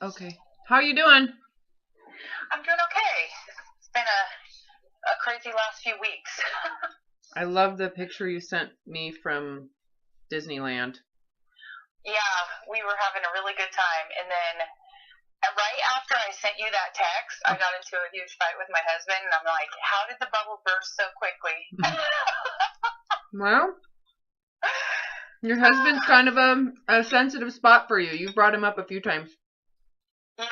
Okay. How you doing? I'm doing okay. It's been a crazy last few weeks. I love the picture you sent me from Disneyland. Yeah, we were having a really good time. And then right after I sent you that text, I got into a huge fight with my husband. And I'm like, how did the bubble burst so quickly? Well, your husband's kind of a sensitive spot for you. You've brought him up a few times. Yeah.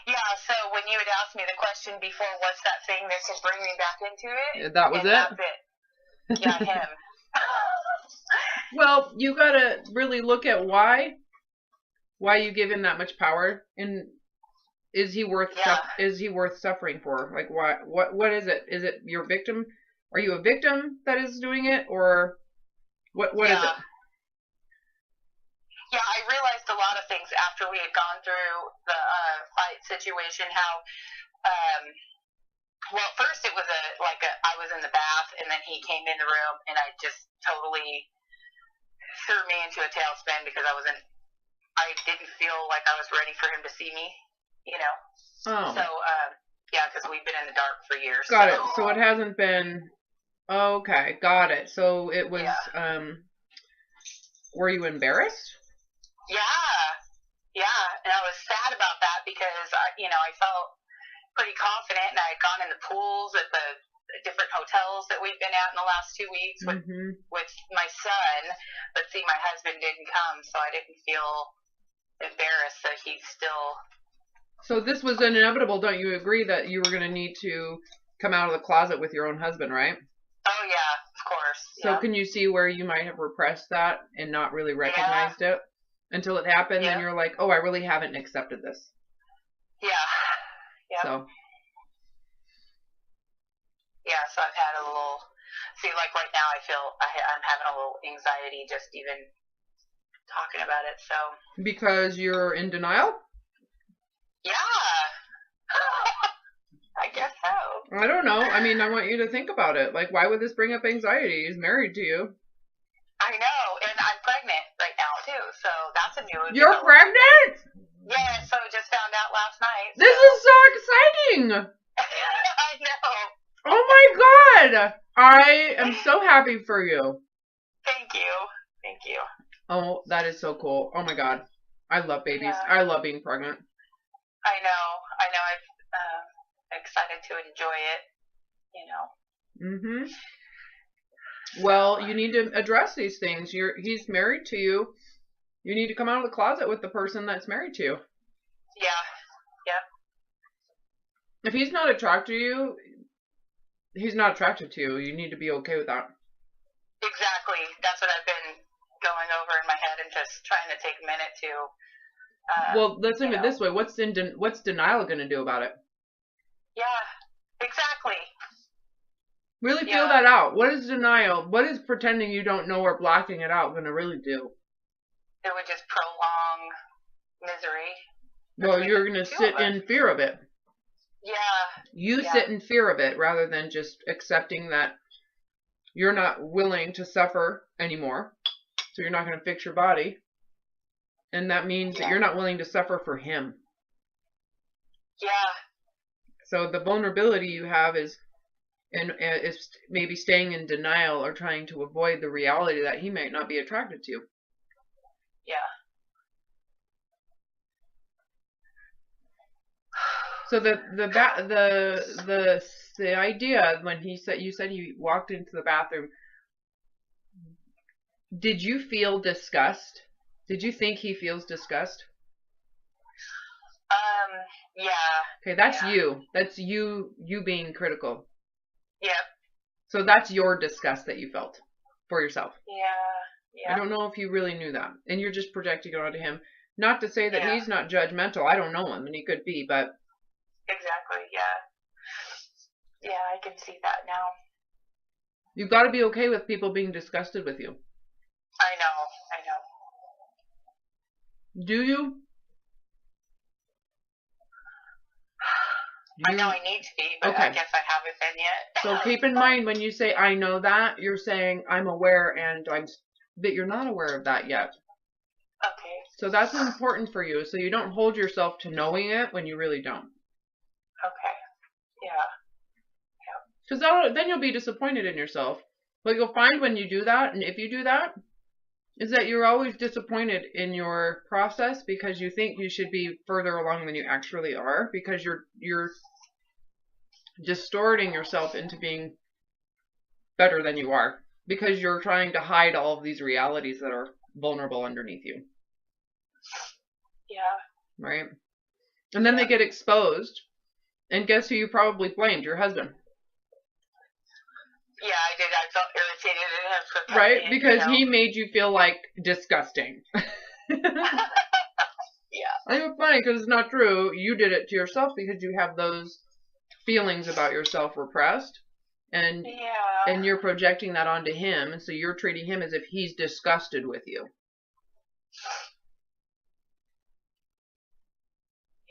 Yeah, so when you had asked me the question before, what's that thing that could bring me back into it? That was it? That's it. Yeah, him. Well, you gotta really look at why you give him that much power, and is he worth suffering for? Like, what is it? Is it your victim? Are you a victim that is doing it, or what is it? Yeah, I realized a lot of things after we had gone through the fight situation. How, well, first it was I was in the bath, and then he came in the room, and I just totally threw me into a tailspin because I didn't feel like I was ready for him to see me, you know. Oh. So, yeah, because we've been in the dark for years. Got it. So it hasn't been. Okay, got it. So it was. Yeah. Were you embarrassed? Yeah, and I was sad about that because I felt pretty confident, and I had gone in the pools at the different hotels that we've been at in the last 2 weeks with my son, but see, my husband didn't come, so I didn't feel embarrassed that he's still. So this was inevitable. Don't you agree that you were going to need to come out of the closet with your own husband, right? Oh yeah, of course. So can you see where you might have repressed that and not really recognized it until it happened, and you're like, oh, I really haven't accepted this. Yeah. So. Yeah, so I've had a little. See, like right now, I feel I'm having a little anxiety just even talking about it. So. Because you're in denial? Yeah. I guess so. I don't know. I mean, I want you to think about it. Like, why would this bring up anxiety? He's married to you. I know, and I'm pregnant right now too, so that's a new. You're pregnant? Yeah, so just found out last night. This is so exciting. I know. Oh my God! I am so happy for you. Thank you. Oh, that is so cool. Oh my God. I love babies. Yeah. I love being pregnant. I know. I'm excited to enjoy it, Well, you need to address these things. He's married to you. You need to come out of the closet with the person that's married to you. Yeah. Yep. If he's not attracted to you, he's not attracted to you. You need to be okay with that. Exactly. That's what I've been going over in my head and just trying to take a minute to. Well, let's think of it this way. What's denial going to do about it? Yeah, exactly. Really feel that out. What is denial? What is pretending you don't know or blocking it out going to really do? It would just prolong misery. Well, you're going to sit in fear of it. Yeah. You sit in fear of it rather than just accepting that you're not willing to suffer anymore. So you're not going to fix your body. And that means that you're not willing to suffer for him. Yeah. So the vulnerability you have is maybe staying in denial or trying to avoid the reality that he might not be attracted to you. Yeah. So the idea when you said he walked into the bathroom, did you feel disgust? Did you think he feels disgust? Yeah. Okay, that's you. That's you being critical. Yep. So that's your disgust that you felt for yourself. Yeah. I don't know if you really knew that. And you're just projecting it onto him. Not to say that he's not judgmental. I don't know him, and he could be, but... Exactly, yeah. Yeah, I can see that now. You've got to be okay with people being disgusted with you. I know. Do you? I know I need to be, but I guess I haven't been yet. So keep in mind when you say, I know that, you're saying, I'm aware, and that you're not aware of that yet. Okay. So that's important for you. So you don't hold yourself to knowing it when you really don't. Okay. Yeah. Because then you'll be disappointed in yourself. What you'll find when you do that, and if you do that, is that you're always disappointed in your process because you think you should be further along than you actually are, because you're distorting yourself into being better than you are, because you're trying to hide all of these realities that are vulnerable underneath you. Yeah. Right? And then they get exposed, and guess who you probably blamed? Your husband. Yeah, I did. I felt irritated at him for right? Because he made you feel like disgusting. Yeah. It's funny because it's not true. You did it to yourself because you have those feelings about yourself repressed. And you're projecting that onto him. And so you're treating him as if he's disgusted with you.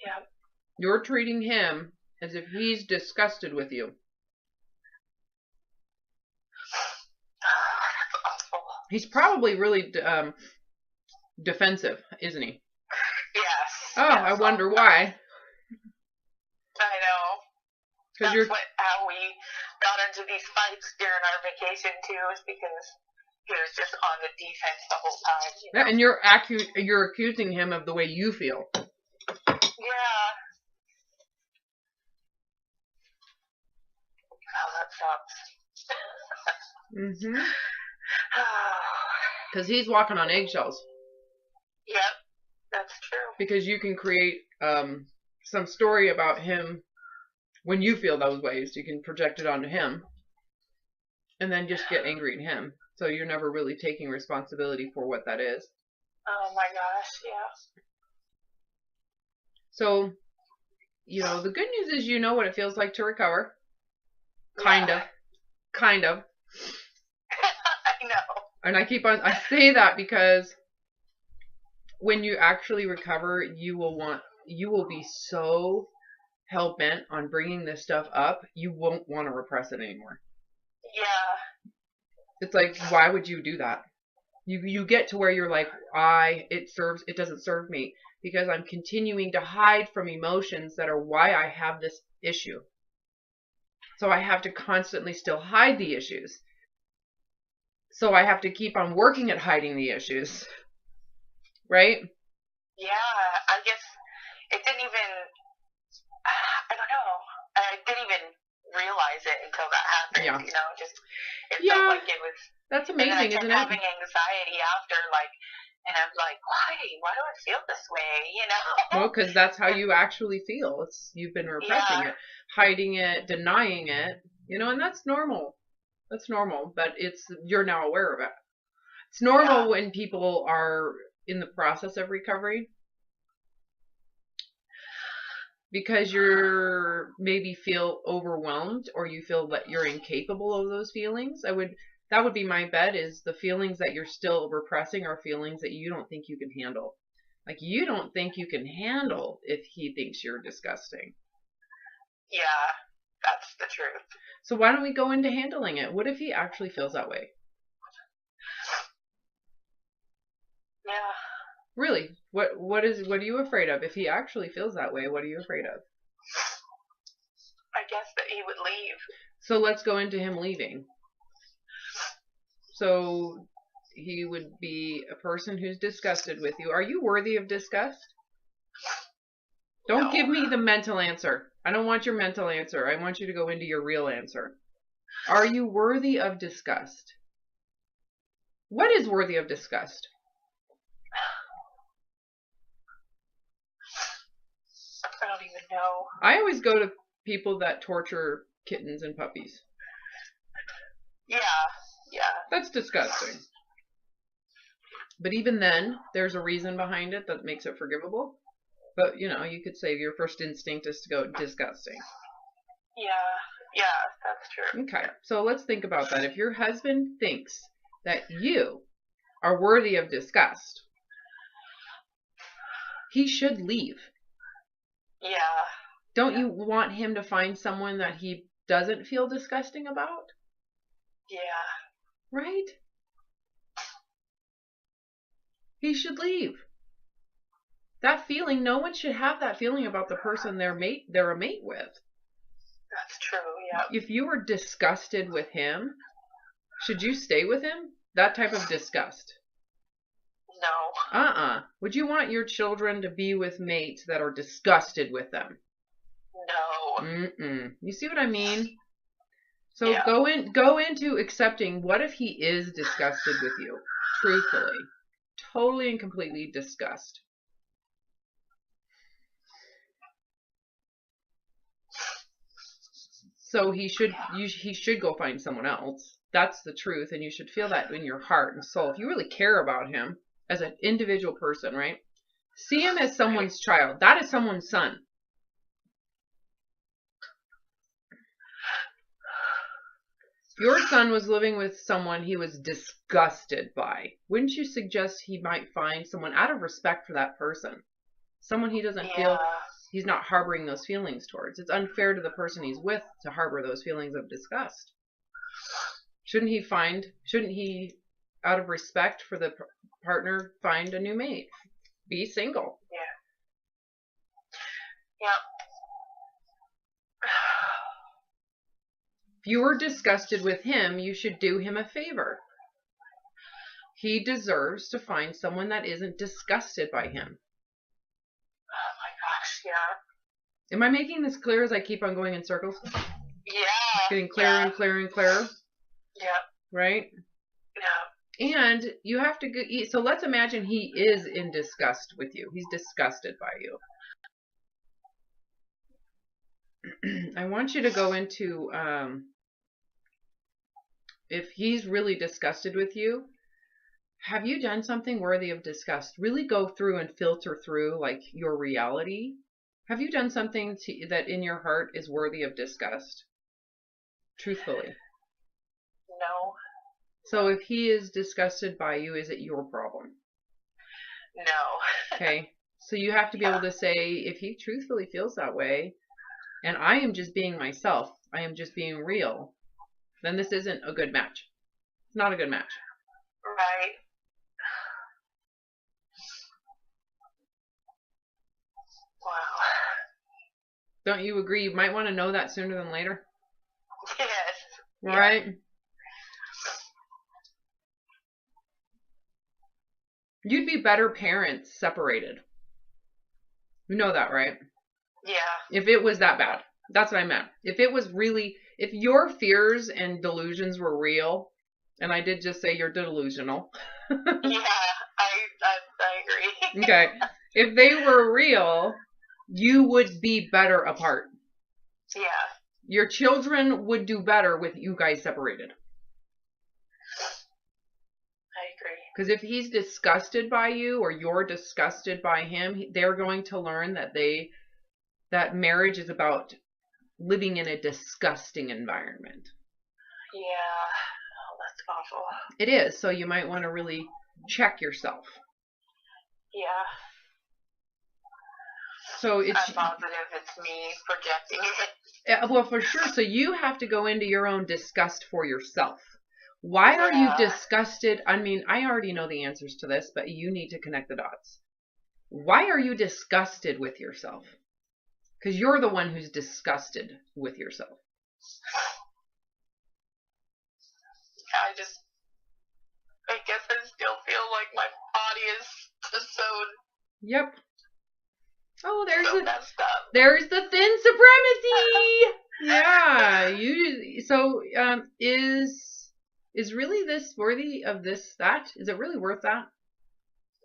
Yeah. You're treating him as if he's disgusted with you. That's awful. He's probably really defensive, isn't he? Yes. Oh, yes, I wonder why. I know. That's how we got into these fights during our vacation too, is because he was just on the defense the whole time. Yeah, and you're accusing him of the way you feel. Yeah. Oh, that sucks. Mm-hmm. Because he's walking on eggshells. Yep, that's true. Because you can create some story about him when you feel those ways. You can project it onto him. And then just get angry at him. So you're never really taking responsibility for what that is. Oh my gosh, yeah. So, the good news is you know what it feels like to recover. Kind of. I know. And I say that because when you actually recover, you will be so hell-bent on bringing this stuff up, you won't want to repress it anymore. Yeah. It's like, why would you do that? You get to where you're like, it doesn't serve me because I'm continuing to hide from emotions that are why I have this issue. So I have to constantly still hide the issues. So I have to keep on working at hiding the issues. Right? Yeah, I guess it didn't even, I don't know. I didn't even realize it until that happened. Yeah. It felt like it was. That's amazing, isn't it? Having anxiety after, and I'm like, why do I feel this way, Well, because that's how you actually feel. You've been repressing it, hiding it, denying it, and that's normal. That's normal, but you're now aware of it. It's normal when people are in the process of recovery because you're maybe feel overwhelmed or you feel that you're incapable of those feelings. That would be my bet is the feelings that you're still repressing are feelings that you don't think you can handle. Like you don't think you can handle if he thinks you're disgusting. Yeah, that's the truth. So why don't we go into handling it? What if he actually feels that way? Yeah. Really? What are you afraid of? If he actually feels that way, what are you afraid of? I guess that he would leave. So let's go into him leaving. So he would be a person who's disgusted with you. Are you worthy of disgust? Don't give me the mental answer. I don't want your mental answer. I want you to go into your real answer. Are you worthy of disgust? What is worthy of disgust? I don't even know. I always go to people that torture kittens and puppies. Yeah. That's disgusting. But even then, there's a reason behind it that makes it forgivable. But, you could say your first instinct is to go disgusting. Yeah, that's true. Okay, so let's think about that. If your husband thinks that you are worthy of disgust, he should leave. Yeah. Don't you want him to find someone that he doesn't feel disgusting about? Yeah. Right? He should leave. That feeling, no one should have that feeling about the person they're a mate with. That's true, yeah. If you were disgusted with him, should you stay with him? That type of disgust. No. Would you want your children to be with mates that are disgusted with them? No. You see what I mean? So go into accepting, what if he is disgusted with you? Truthfully. Totally and completely disgust. So he should go find someone else. That's the truth, and you should feel that in your heart and soul. If you really care about him as an individual person, right? See him as someone's child. That is someone's son. If your son was living with someone he was disgusted by, wouldn't you suggest he might find someone out of respect for that person? Someone he doesn't feel he's not harboring those feelings towards. It's unfair to the person he's with to harbor those feelings of disgust. Shouldn't he, out of respect for the partner, find a new mate? Be single. Yeah. If you were disgusted with him, you should do him a favor. He deserves to find someone that isn't disgusted by him. Oh my gosh, yeah. Am I making this clear as I keep on going in circles? Yeah. It's getting clearer and clearer and clearer. Yeah. Right? Yeah. And you have to go eat. So let's imagine he is in disgust with you. He's disgusted by you. I want you to go into, if he's really disgusted with you, have you done something worthy of disgust? Really go through and filter through like your reality. Have you done something that in your heart is worthy of disgust? Truthfully. No. So if he is disgusted by you, is it your problem? No. Okay. So you have to be able to say, if he truthfully feels that way, and I am just being myself, I am just being real, then this isn't a good match. It's not a good match. Right. Wow. Don't you agree? You might want to know that sooner than later. Yes. Right? Yeah. You'd be better parents separated. You know that, right? Yeah. If it was that bad. That's what I meant. If it was really, if your fears and delusions were real, and I did just say you're delusional. Yeah, I agree. Okay. If they were real, you would be better apart. Yeah. Your children would do better with you guys separated. I agree. Because if he's disgusted by you or you're disgusted by him, they're going to learn that marriage is about living in a disgusting environment. Yeah. Oh, that's awful. It is. So you might want to really check yourself. Yeah. So it's, I'm positive it's me projecting it. Well, for sure. So you have to go into your own disgust for yourself. Why are you disgusted? I mean, I already know the answers to this, but you need to connect the dots. Why are you disgusted with yourself? Because you're the one who's disgusted with yourself. I guess I still feel like my body is just so. Yep. Oh, there's so messed up. There's the thin supremacy. Yeah. So is really this worthy of that? Is it really worth that?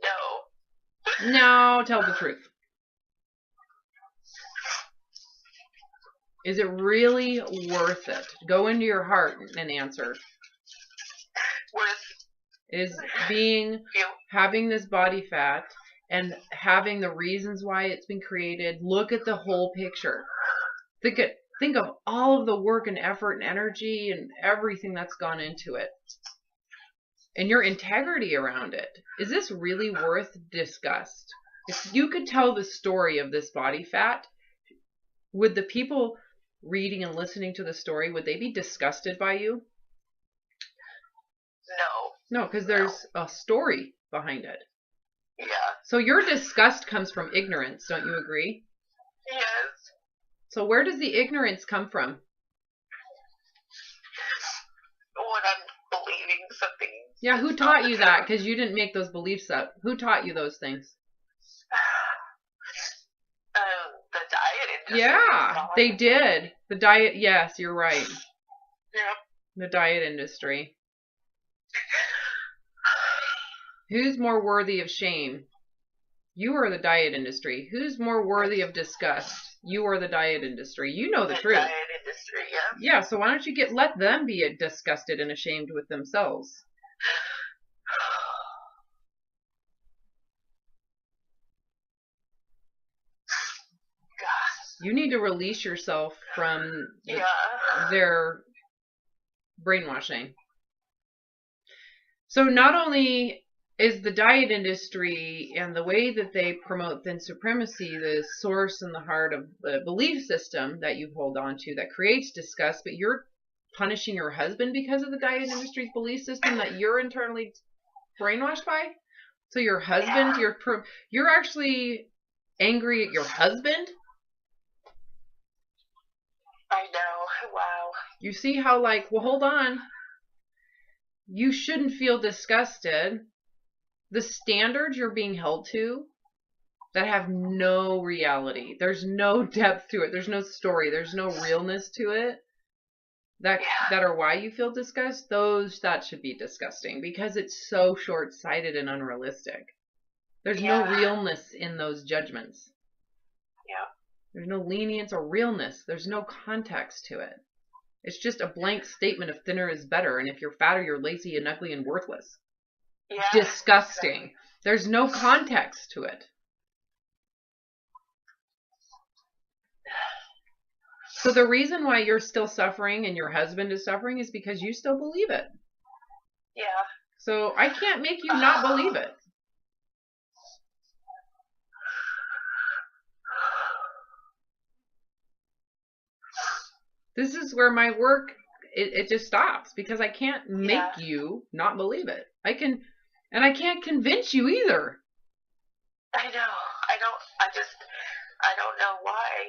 No. No, tell the truth. Is it really worth it? Go into your heart and answer. Is having this body fat and having the reasons why it's been created. Look at the whole picture. Think of all of the work and effort and energy and everything that's gone into it. And your integrity around it. Is this really worth disgust? If you could tell the story of this body fat, would the people reading and listening to the story, would they be disgusted by you? No. No, because there's a story behind it. Yeah. So your disgust comes from ignorance, don't you agree? Yes. So where does the ignorance come from? When I'm believing something. Yeah, who taught you that? Because you didn't make those beliefs up. Who taught you those things? The diet industry. Yeah, they did. The diet, yes, you're right. Yep. The diet industry. Who's more worthy of shame? You or the diet industry? Who's more worthy of disgust? You or the diet industry? You know the truth. Diet industry, yeah. Yeah, so why don't you let them be disgusted and ashamed with themselves? You need to release yourself from their brainwashing. So not only is the diet industry and the way that they promote thin supremacy the source and the heart of the belief system that you hold on to that creates disgust, but you're punishing your husband because of the diet industry's belief system that you're internally brainwashed by? So your husband, you're actually angry at your husband? I know. Wow. You see how, like, well, hold on. You shouldn't feel disgusted. The standards you're being held to that have no reality. There's no depth to it. There's no story. There's no realness to it. That are why you feel disgust. That should be disgusting because it's so short-sighted and unrealistic. There's no realness in those judgments. Yeah. There's no lenience or realness. There's no context to it. It's just a blank statement of thinner is better, and if you're fatter, you're lazy and ugly and worthless. Yeah, disgusting. Exactly. There's no context to it. So the reason why you're still suffering and your husband is suffering is because you still believe it. Yeah. So I can't make you not believe it. This is where my work, it just stops because I can't make you not believe it. I can't convince you either. I know. I don't know why.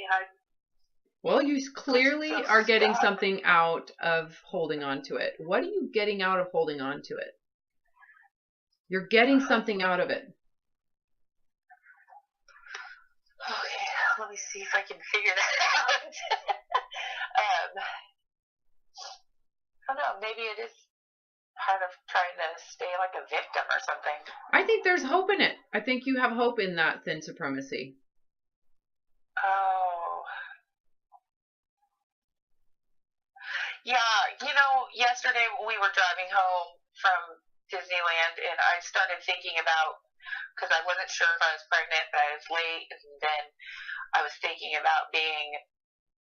Well, you clearly are getting something out of holding on to it. What are you getting out of holding on to it? You're getting something out of it. Okay, let me see if I can figure that out. I don't know, maybe it is part of trying to stay like a victim or something. I think there's hope in it. I think you have hope in that thin supremacy. Oh. Yeah, yesterday we were driving home from Disneyland and I started thinking about, because I wasn't sure if I was pregnant, but I was late, and then I was thinking about being,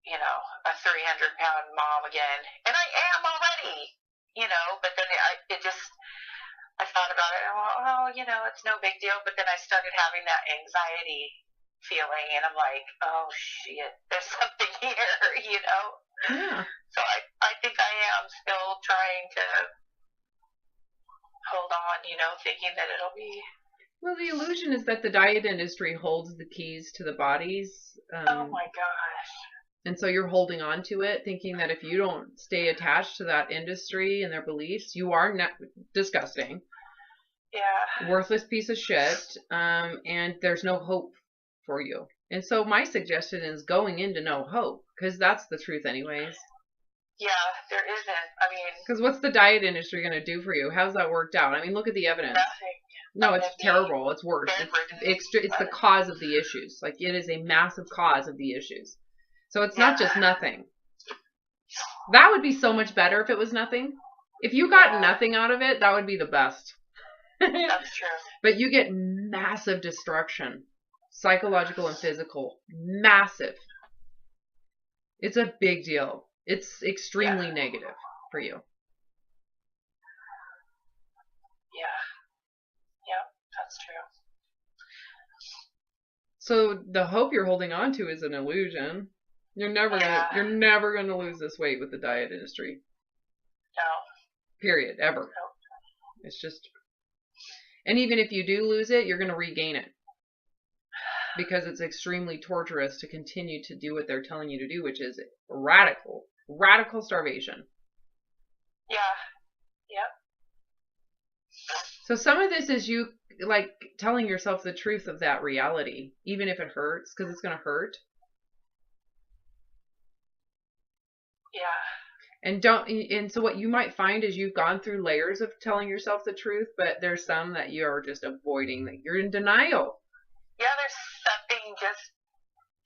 a 300-pound mom again. And I am already, but then I thought about it and I went, it's no big deal. But then I started having that anxiety feeling and I'm like, oh shit, there's something here, Yeah. So I think I am still trying to hold on, thinking that it'll be. Well, the illusion is that the diet industry holds the keys to the bodies. Oh my gosh. And so you're holding on to it, thinking that if you don't stay attached to that industry and their beliefs, you are disgusting. Yeah. Worthless piece of shit. And there's no hope for you. And so my suggestion is going into no hope, because that's the truth anyways. Yeah, there isn't. Because what's the diet industry going to do for you? How's that worked out? Look at the evidence. Nothing. No, it's terrible. It's worse. It's the cause of the issues. Like, it is a massive cause of the issues. So it's not just nothing. That would be so much better if it was nothing. If you got nothing out of it, that would be the best. That's true. But you get massive destruction. Psychological and physical. Massive. It's a big deal. It's extremely negative for you. Yeah. Yep, that's true. So the hope you're holding on to is an illusion. You're never gonna lose this weight with the diet industry. No. Period. Ever. No. It's just, And even if you do lose it, you're going to regain it. Because it's extremely torturous to continue to do what they're telling you to do, which is radical starvation. Yeah. Yep. So some of this is you like telling yourself the truth of that reality, even if it hurts, because it's going to hurt. Yeah. And so what you might find is you've gone through layers of telling yourself the truth, but there's some that you're just avoiding, that you're in denial. Yeah, there's something just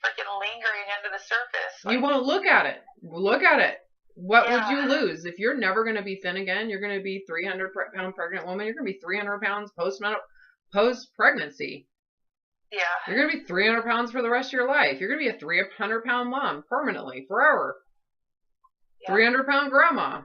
freaking lingering under the surface. You won't look at it. Look at it. What would you lose? If you're never going to be thin again, you're going to be 300-pound pregnant woman. You're going to be 300 pounds post-pregnancy. Yeah. You're going to be 300 pounds for the rest of your life. You're going to be a 300-pound mom permanently, forever. Yeah. 300-pound grandma.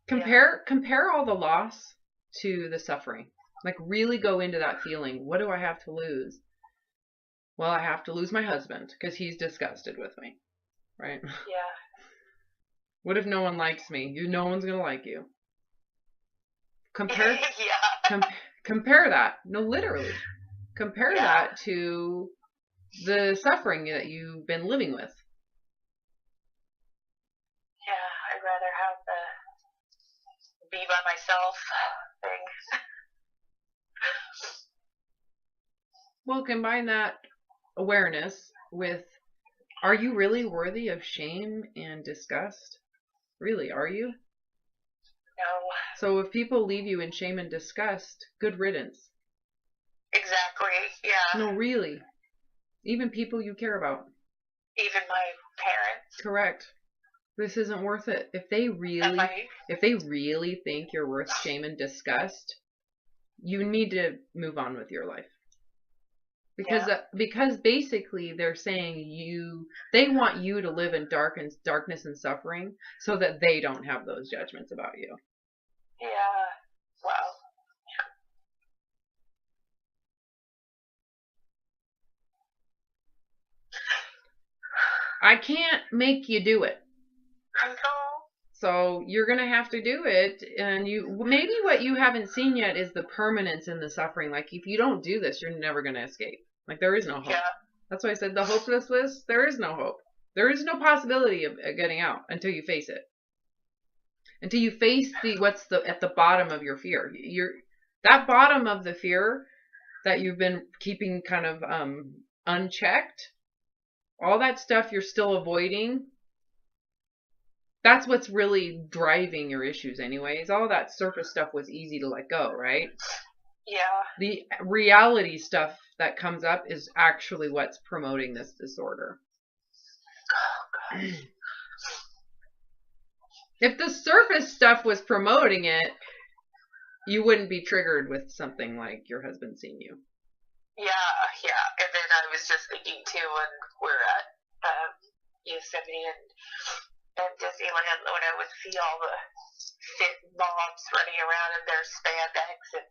Compare all the loss to the suffering. Like really go into that feeling. What do I have to lose? Well, I have to lose my husband because he's disgusted with me. Right? Yeah. What if no one likes me? No one's going to like you. Compare compare that. No, literally. Compare that to the suffering that you've been living with. Yeah, I'd rather have the be by myself thing. Well, combine that awareness with, are you really worthy of shame and disgust? Really, are you? No. So if people leave you in shame and disgust, good riddance. Exactly, yeah. No, really. Even people you care about. Even my parents. Correct. This isn't worth it. If they really think you're worth shame and disgust, you need to move on with your life. Because basically they're saying they want you to live in darkness and suffering so that they don't have those judgments about you. Yeah. Wow. I can't make you do it. I know. So you're going to have to do it. And maybe what you haven't seen yet is the permanence in the suffering. Like if you don't do this, you're never going to escape. Like there is no hope. Yeah. That's why I said the hopelessness, there is no hope. There is no possibility of getting out until you face it. Until you face at the bottom of your fear. That bottom of the fear that you've been keeping kind of unchecked, all that stuff you're still avoiding, that's what's really driving your issues anyways. All that surface stuff was easy to let go, right? Yeah. The reality stuff that comes up is actually what's promoting this disorder. Oh, God. If the surface stuff was promoting it, you wouldn't be triggered with something like your husband seeing you. Yeah. And then I was just thinking too, when we're at Yosemite and Disneyland, when I would see all the fit moms running around in their spandex and,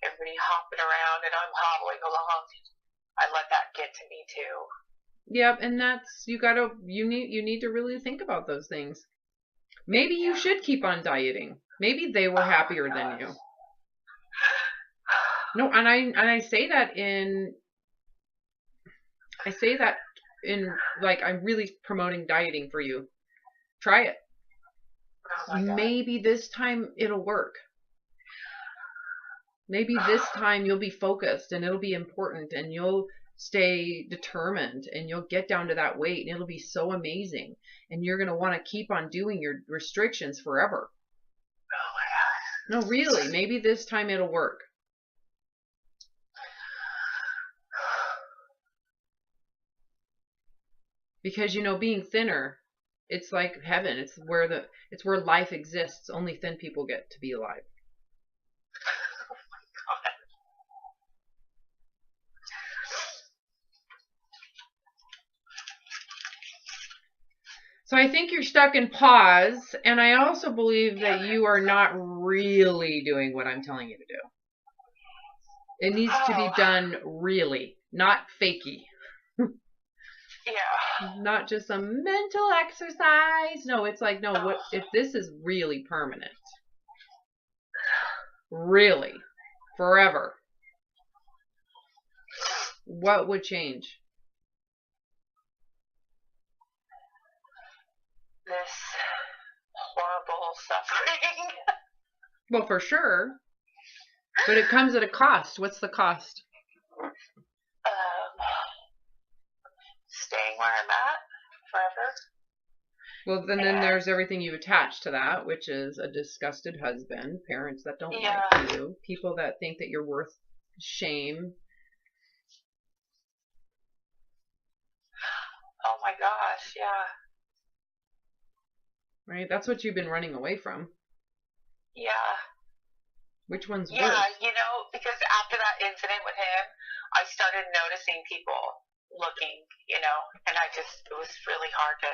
everybody hopping around and I'm hobbling along. I let that get to me too. Yep, and that's, you need to really think about those things. Maybe you should keep on dieting. Maybe they were happier than you. No, and I say that in like, I'm really promoting dieting for you. Try it. Oh, maybe this time it'll work. Maybe this time you'll be focused and it'll be important and you'll stay determined and you'll get down to that weight and it'll be so amazing. And you're going to want to keep on doing your restrictions forever. Oh my God. No, really. Maybe this time it'll work. Because, being thinner, it's like heaven. It's where life exists. Only thin people get to be alive. Oh my God. So I think you're stuck in pause, and I also believe that you are not really doing what I'm telling you to do. It needs to be done really. not fakey. Yeah. Not just a mental exercise. No, it's like, no, what if this is really permanent? Really? Forever? What would change? This horrible suffering. Well, for sure. But it comes at a cost. What's the cost? Staying where I'm at forever. Well, then there's everything you attach to that, which is a disgusted husband, parents that don't like you, people that think that you're worth shame. Oh my gosh, yeah. Right? That's what you've been running away from. Yeah. Which one's worse? Yeah, you know, because after that incident with him, I started noticing people looking, you know, and it was really hard to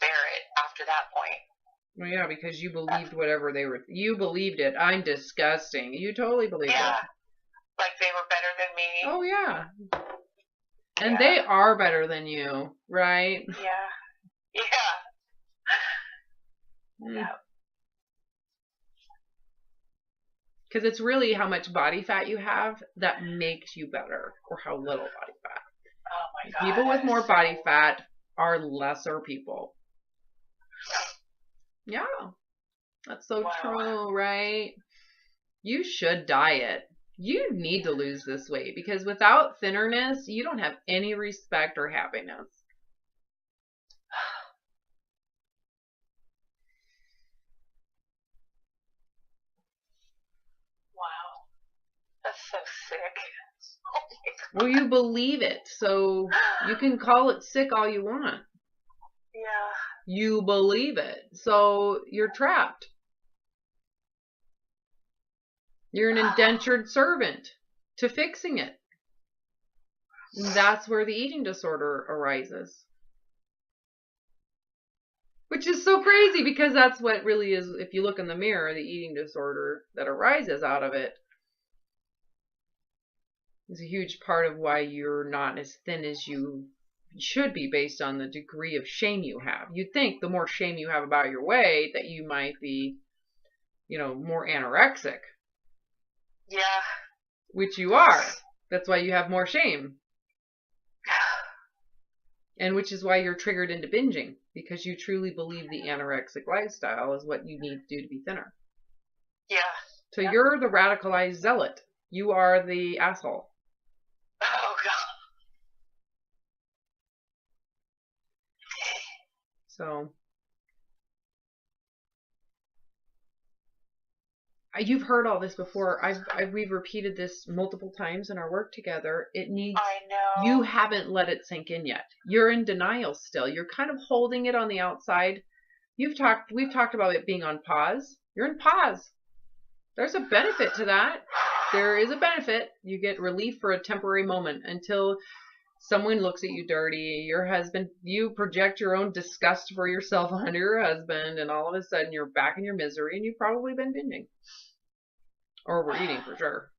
bear it after that point. Well, yeah, because you believed whatever you believed it. I'm disgusting. You totally believed it. Yeah. Like they were better than me. Oh, yeah. And they are better than you, right? Yeah. Yeah. Yeah. Because it's really how much body fat you have that makes you better, or how little body fat. Oh my God. People with more body fat are lesser people. Yeah. That's so true, right? You should diet. You need to lose this weight, because without thinnerness, you don't have any respect or happiness. Wow. That's so sick. Well, you believe it, so you can call it sick all you want. Yeah. You believe it, so you're trapped. You're an indentured servant to fixing it. And that's where the eating disorder arises. Which is so crazy, because that's what really is, if you look in the mirror, the eating disorder that arises out of it is a huge part of why you're not as thin as you should be, based on the degree of shame you have. You'd think the more shame you have about your weight, that you might be, you know, more anorexic. Yeah. Which you are. That's why you have more shame. And which is why you're triggered into binging, because you truly believe the anorexic lifestyle is what you need to do to be thinner. Yeah. So you're the radicalized zealot. You are the asshole. Oh, God. So you've heard all this before. We've repeated this multiple times in our work together. It needs. I know. You haven't let it sink in yet. You're in denial still. You're kind of holding it on the outside. We've talked about it being on pause. You're in pause. There's a benefit to that. There is a benefit. You get relief for a temporary moment until someone looks at you dirty. Your husband, you project your own disgust for yourself onto your husband, and all of a sudden you're back in your misery, and you've probably been binging. Or overeating, for sure.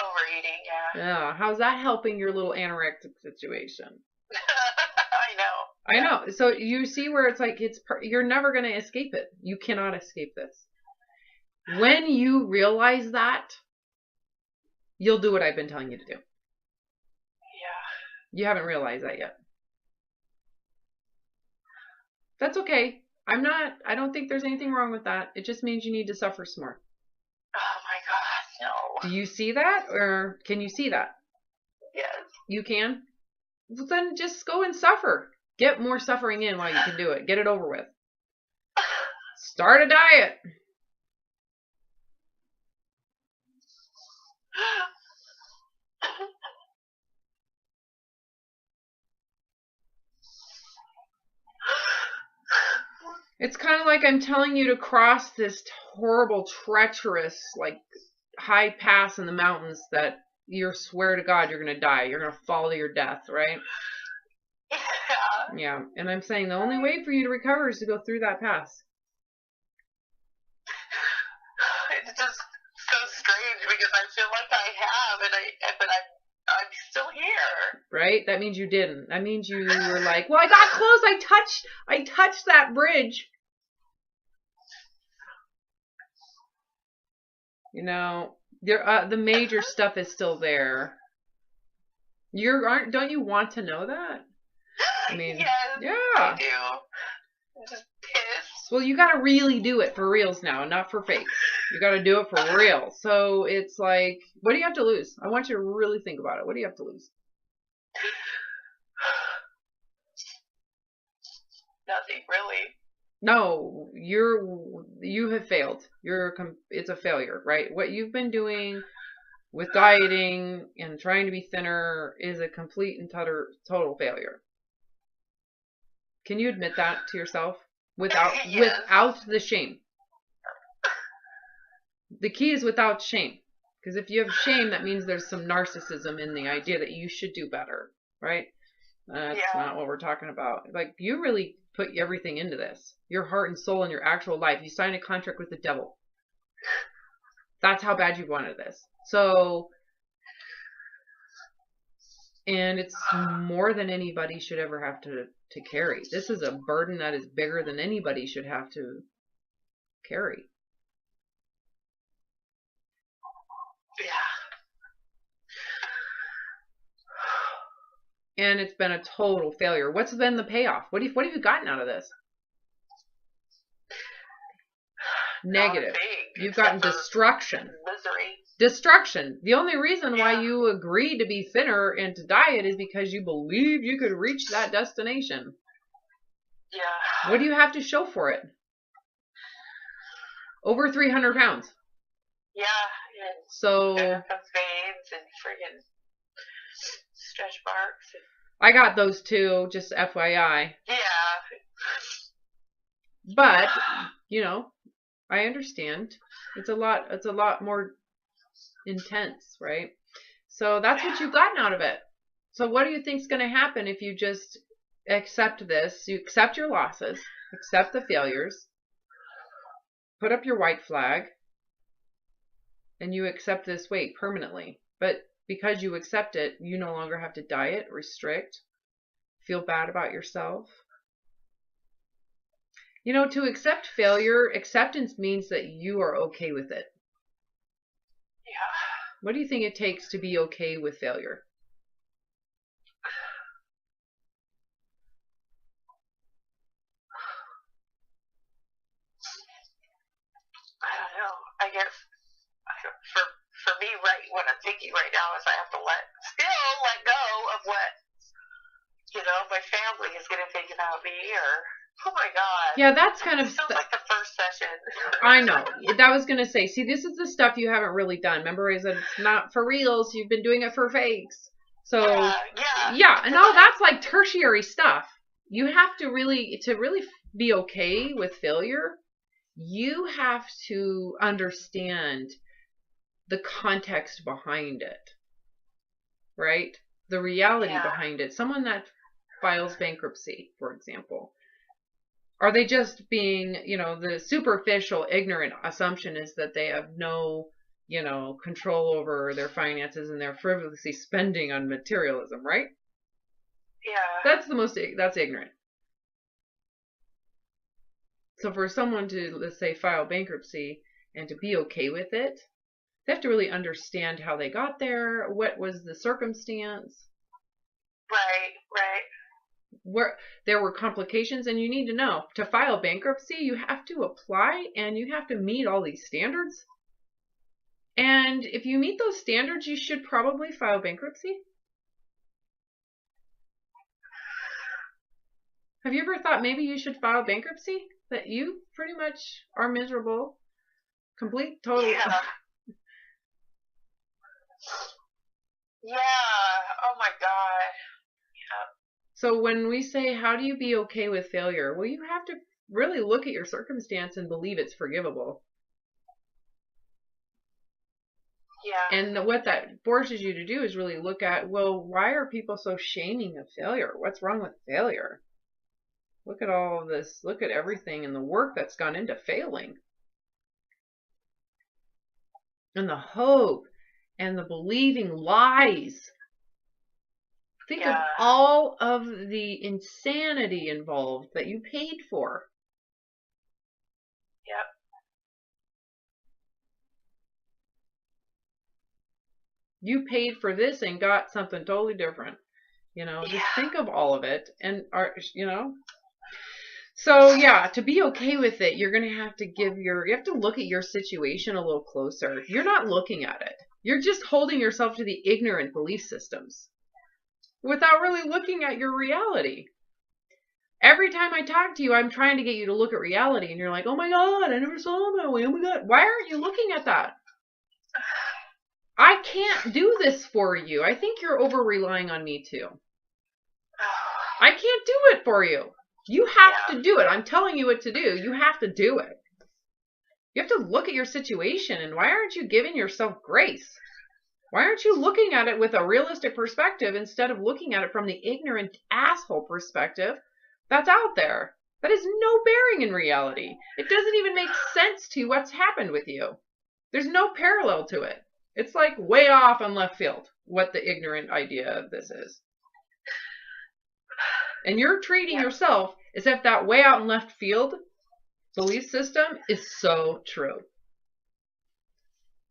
Overeating, yeah. Yeah. How's that helping your little anorexic situation? I know. I know. So you see where it's like, you're never going to escape it. You cannot escape this. When you realize that, you'll do what I've been telling you to do. Yeah. You haven't realized that yet. That's okay. I don't think there's anything wrong with that. It just means you need to suffer some more. Oh my God, no. Do you see that, or can you see that? Yes. You can? Well, then just go and suffer. Get more suffering in while you can do it. Get it over with. Start a diet. It's kind of like I'm telling you to cross this horrible, treacherous, like, high pass in the mountains that you swear to God you're going to die. You're going to fall to your death, right? Yeah. And I'm saying the only way for you to recover is to go through that pass. It's just so strange, because I feel like I have, but I'm still right? That means you didn't. That means you were like, well, I got close. I touched that bridge. You know, the major stuff is still there. Don't you want to know that? I mean, yes, yeah. I do. I'm just pissed. Well, you got to really do it for reals now, not for fakes. You got to do it for real. So it's like, what do you have to lose? I want you to really think about it. What do you have to lose? Nothing, really. No, you have failed. It's a failure, right? What you've been doing with dieting and trying to be thinner is a complete and total failure. Can you admit that to yourself without the shame? The key is without shame. Because if you have shame, that means there's some narcissism in the idea that you should do better, right? That's not what we're talking about. Like, you really put everything into this. Your heart and soul and your actual life. You signed a contract with the devil. That's how bad you wanted this. So, and it's more than anybody should ever have to carry. This is a burden that is bigger than anybody should have to carry. And it's been a total failure. What's been the payoff? What have you gotten out of this? Negative. You've gotten destruction. Misery. Destruction. The only reason why you agreed to be thinner and to diet is because you believed you could reach that destination. Yeah. What do you have to show for it? Over 300 pounds. Yeah. So. Veins and friggin' stretch marks. I got those too, just FYI. Yeah. But, you know, I understand. It's a lot more intense, right? So that's what you've gotten out of it. So what do you think's going to happen if you just accept this? You accept your losses, accept the failures, put up your white flag, and you accept this weight permanently. But because you accept it, you no longer have to diet, restrict, feel bad about yourself. You know, to accept failure, acceptance means that you are okay with it. Yeah. What do you think it takes to be okay with failure? I don't know. I guess for me, right, what I'm thinking right now is I have to let go of what, my family is going to think about me, or, oh my God. Yeah, that's kind of... Sounds like the first session. I know. That was going to say, see, this is the stuff you haven't really done. Remember, I said it's not for reals. You've been doing it for fakes. So, yeah, and all that's like tertiary stuff. You have to really be okay with failure, you have to understand the context behind it, right? The reality behind it. Someone that files bankruptcy, for example, are they just being, the superficial ignorant assumption is that they have no, control over their finances and they're frivolously spending on materialism, right? Yeah. That's ignorant. So for someone to, let's say, file bankruptcy and to be okay with it, they have to really understand how they got there, what was the circumstance. Right. Where there were complications, and you need to know, to file bankruptcy, you have to apply and you have to meet all these standards. And if you meet those standards, you should probably file bankruptcy. Have you ever thought maybe you should file bankruptcy? That you pretty much are miserable. Complete, total. Yeah. Oh my God. Yeah. So when we say, how do you be okay with failure? Well, you have to really look at your circumstance and believe it's forgivable. Yeah. And what that forces you to do is really look at, well, why are people so shaming of failure? What's wrong with failure? Look at all of this. Look at everything and the work that's gone into failing. And the hope and the believing lies Think of all of the insanity involved that you paid for. Yep. You paid for this and got something totally different. Just think of all of it and So yeah, to be okay with it, you're going to have to you have to look at your situation a little closer. You're not looking at it. You're just holding yourself to the ignorant belief systems without really looking at your reality. Every time I talk to you, I'm trying to get you to look at reality, and you're like, oh my God, I never saw it that way. Oh my God. Why aren't you looking at that? I can't do this for you. I think you're over relying on me too. I can't do it for you. You have to do it. I'm telling you what to do. You have to do it. You have to look at your situation, and why aren't you giving yourself grace? Why aren't you looking at it with a realistic perspective instead of looking at it from the ignorant asshole perspective that's out there? That has no bearing in reality. It doesn't even make sense to what's happened with you. There's no parallel to it. It's like way off on left field what the ignorant idea of this is. And you're treating yourself as if that way out in left field belief system is so true.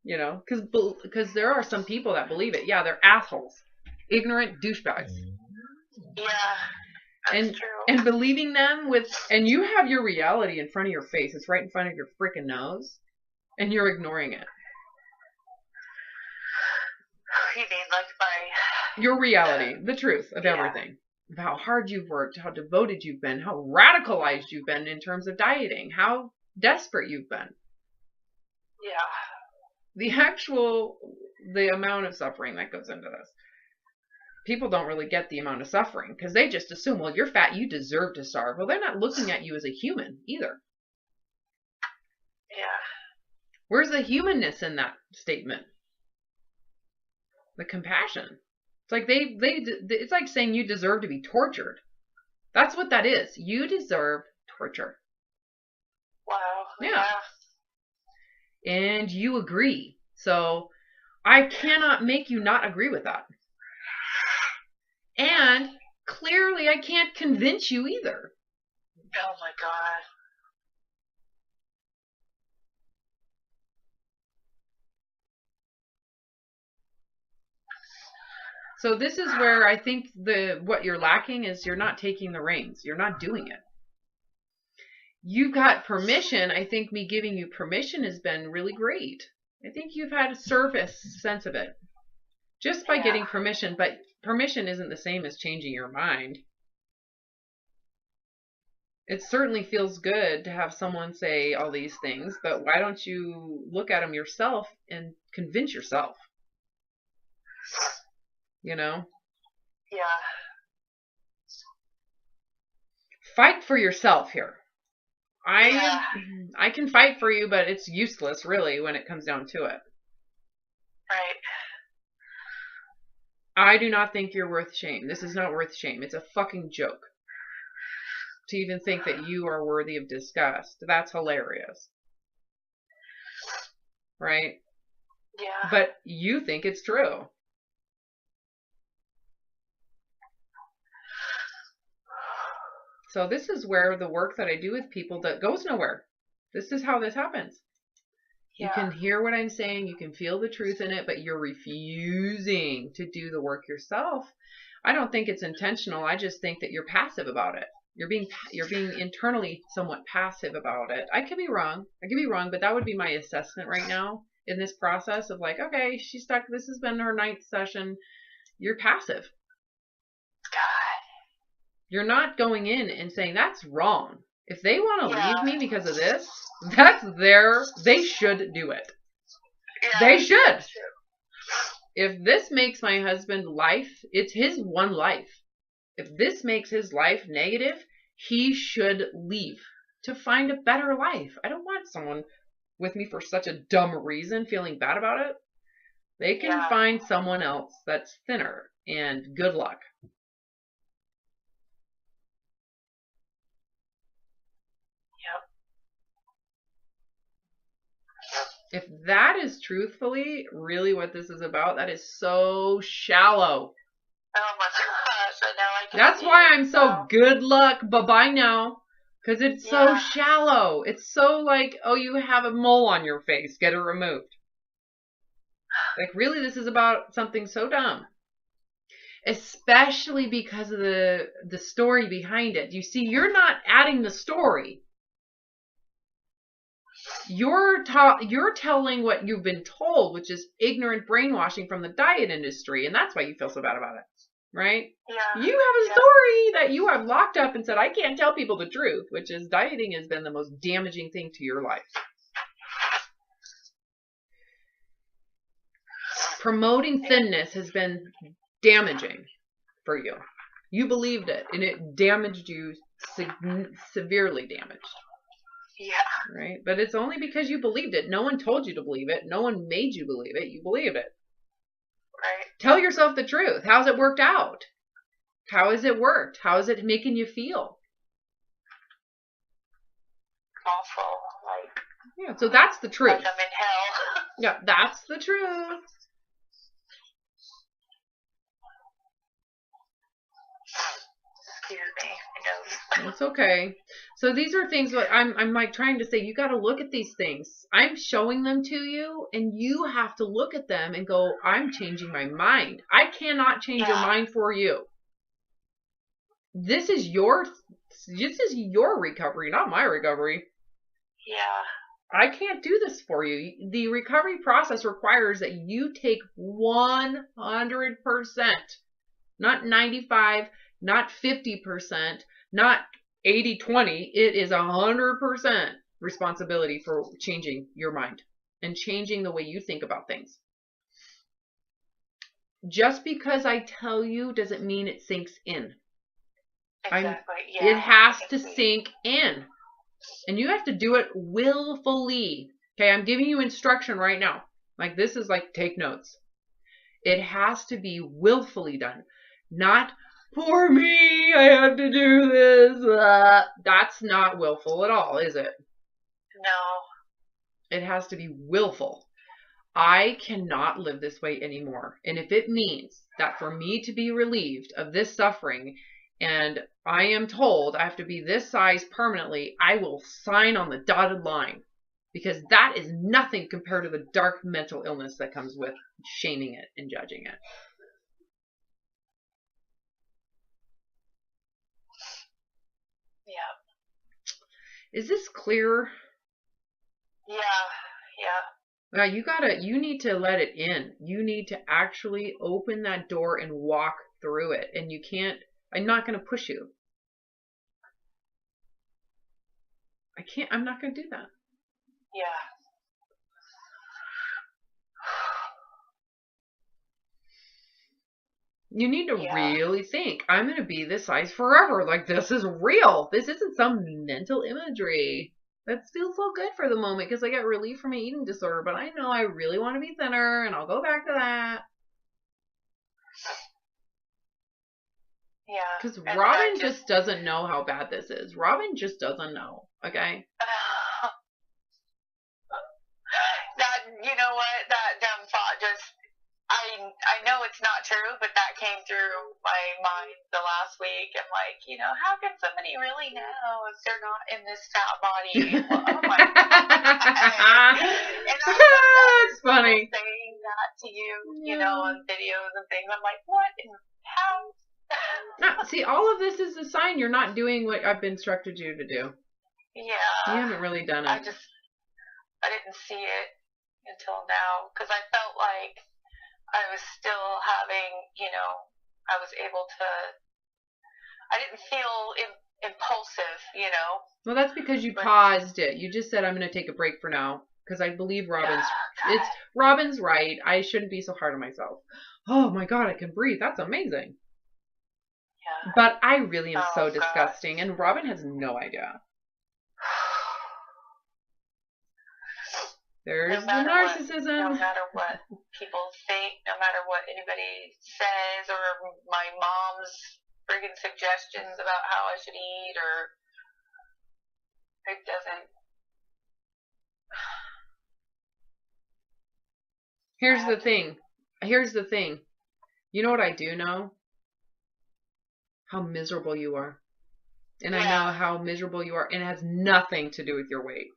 Because there are some people that believe it. Yeah, they're assholes. Ignorant douchebags. Yeah, that's true. And believing them and you have your reality in front of your face. It's right in front of your freaking nose. And you're ignoring it. You mean like your reality, the truth of everything. Of how hard you've worked, how devoted you've been, how radicalized you've been in terms of dieting, how desperate you've been. Yeah. The amount of suffering that goes into this. People don't really get the amount of suffering because they just assume, well, you're fat, you deserve to starve. Well, they're not looking at you as a human either. Yeah. Where's the humanness in that statement? The compassion. It's like it's like saying you deserve to be tortured. That's what that is. You deserve torture. Wow. Yeah. And you agree. So I cannot make you not agree with that. And clearly I can't convince you either. Oh my God. So this is where I think what you're lacking is you're not taking the reins. You're not doing it. You've got permission. I think me giving you permission has been really great. I think you've had a surface sense of it. Just by getting permission, but permission isn't the same as changing your mind. It certainly feels good to have someone say all these things, but why don't you look at them yourself and convince yourself? Yeah. Fight for yourself here. I can fight for you, but it's useless, really, when it comes down to it. Right. I do not think you're worth shame. This is not worth shame. It's a fucking joke. To even think that you are worthy of disgust. That's hilarious. Right? Yeah. But you think it's true. So this is where the work that I do with people that goes nowhere. This is how this happens. You can hear what I'm saying. You can feel the truth in it, but you're refusing to do the work yourself. I don't think it's intentional. I just think that you're passive about it. You're being internally somewhat passive about it. I could be wrong. But that would be my assessment right now in this process of like, okay, she's stuck. This has been her 9th session. You're passive. You're not going in and saying, that's wrong. If they want to leave me because of this, they should do it. Yeah, they should. If this makes my husband life, it's his one life. If this makes his life negative, he should leave to find a better life. I don't want someone with me for such a dumb reason feeling bad about it. They can find someone else that's thinner, and good luck. If that is truthfully really what this is about, that is so shallow. Oh my gosh, I know. I can That's see why it. I'm so good luck, bye-bye now. Because it's so shallow. It's so like, oh, you have a mole on your face. Get it removed. Like, really, this is about something so dumb. Especially because of the story behind it. You see, you're not adding the story. You're telling what you've been told, which is ignorant brainwashing from the diet industry. And that's why you feel so bad about it. Right? Yeah. You have a story that you have locked up and said, I can't tell people the truth, which is dieting has been the most damaging thing to your life. Promoting thinness has been damaging for you. You believed it, and it damaged you, severely damaged. Yeah. Right? But it's only because you believed it. No one told you to believe it. No one made you believe it. You believed it. Right. Tell yourself the truth. How's it worked out? How has it worked? How is it making you feel? Awful. Like. Yeah, so that's the truth. Like I'm in hell. Yeah, that's the truth. Excuse me. It's okay. So these are things that I'm like trying to say, you got to look at these things. I'm showing them to you, and you have to look at them and go, I'm changing my mind. I cannot change your mind for you. This is your recovery, not my recovery. Yeah. I can't do this for you. The recovery process requires that you take 100%, not 95, not 50%, not 80-20. It is 100% responsibility for changing your mind and changing the way you think about things. Just because I tell you doesn't mean it sinks in. Exactly. It has to sink in. And you have to do it willfully. Okay, I'm giving you instruction right now. Like, this is like, take notes. It has to be willfully done. Not, for me, I have to do this. That's not willful at all, is it? No. It has to be willful. I cannot live this way anymore. And if it means that for me to be relieved of this suffering, and I am told I have to be this size permanently, I will sign on the dotted line. Because that is nothing compared to the dark mental illness that comes with shaming it and judging it. Yeah. Is this clear? Yeah. Yeah. Now you need to let it in. You need to actually open that door and walk through it. And you can't, I'm not going to push you. I'm not going to do that. Yeah. You need to really think, I'm going to be this size forever. Like, this is real. This isn't some mental imagery. That feels so good for the moment because I got relief from my eating disorder. But I know I really want to be thinner, and I'll go back to that. Yeah. Because Robin just doesn't know how bad this is. Robin just doesn't know. Okay? You know what? That dumb thought just, I know it's not true, but that came through my mind the last week. I'm like, how can somebody really know if they're not in this fat body? Well, oh my God. And That's funny. Saying that to you, on videos and things. I'm like, what? How? No, see, all of this is a sign you're not doing what I've instructed you to do. Yeah. You haven't really done it. I didn't see it until now because I felt like I was still having, I was able to, I didn't feel impulsive, Well, that's because you paused it. You just said, I'm going to take a break for now. Because I believe Robin's right. I shouldn't be so hard on myself. Oh my God, I can breathe. That's amazing. Yeah. But I really am so disgusting. And Robin has no idea. There's the narcissism. No matter what people think, no matter what anybody says, or my mom's friggin' suggestions about how I should eat, or it doesn't. Here's the thing. You know what I do know? how miserable you are. And I know how miserable you are. And it has nothing to do with your weight.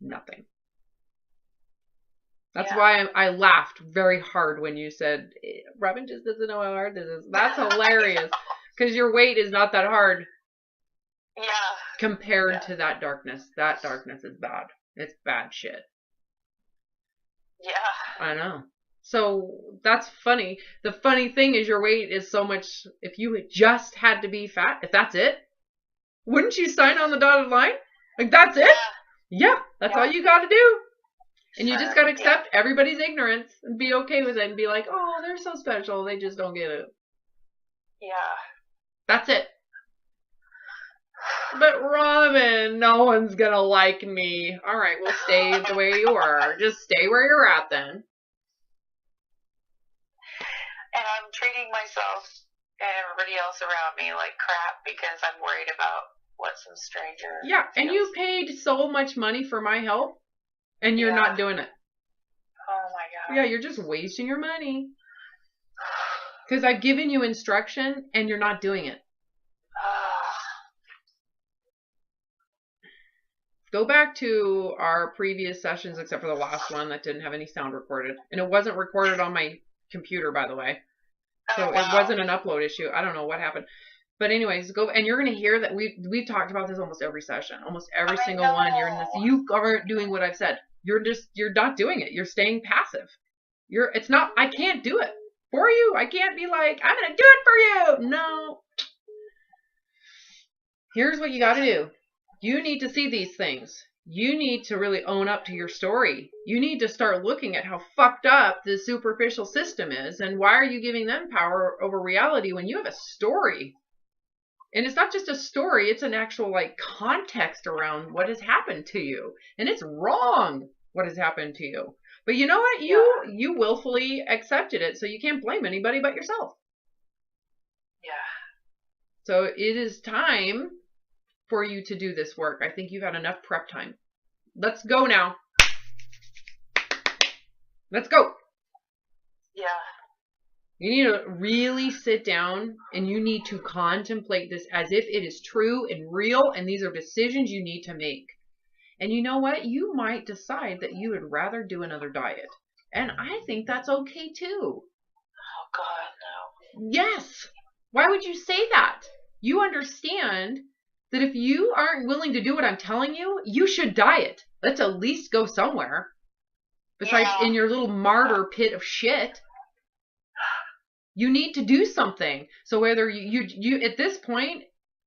Nothing. That's why I laughed very hard when you said, Robin just doesn't know how hard this is. That's hilarious. Because your weight is not that hard. Yeah. Compared to that darkness. That darkness is bad. It's bad shit. Yeah. I know. So that's funny. The funny thing is your weight is so much, if you just had to be fat, if that's it, wouldn't you sign on the dotted line? Like, that's it? Yeah, that's all you got to do. And you just got to accept everybody's ignorance and be okay with it and be like, oh, they're so special. They just don't get it. Yeah. That's it. But Robin, no one's going to like me. All right, well, stay the way you are. Just stay where you're at then. And I'm treating myself and everybody else around me like crap because I'm worried about what some stranger Yeah, and feels. you paid so much money for my help, and you're not doing it. Oh my God. Yeah, you're just wasting your money. Because I've given you instruction, and you're not doing it. Go back to our previous sessions, except for the last one that didn't have any sound recorded. And it wasn't recorded on my computer, by the way. So it wasn't an upload issue. I don't know what happened. But anyways, go, and you're going to hear that we've talked about this almost every session. Almost every single one. You're in this. You aren't doing what I've said. You're not doing it. You're staying passive. It's not, I can't do it for you. I can't be like, I'm going to do it for you. No. Here's what you got to do. You need to see these things. You need to really own up to your story. You need to start looking at how fucked up the superficial system is, and why are you giving them power over reality when you have a story? And it's not just a story, it's an actual like context around what has happened to you. And it's wrong what has happened to you. But you know what? You willfully accepted it, so you can't blame anybody but yourself. Yeah. So it is time for you to do this work. I think you've had enough prep time. Let's go now. Let's go. Yeah. You need to really sit down and you need to contemplate this as if it is true and real, and these are decisions you need to make. And you know what? You might decide that you would rather do another diet. And I think that's okay too. Oh God, no. Yes. Why would you say that? You understand that if you aren't willing to do what I'm telling you, you should diet. Let's at least go somewhere. Besides in your little martyr pit of shit. You need to do something. So whether you at this point,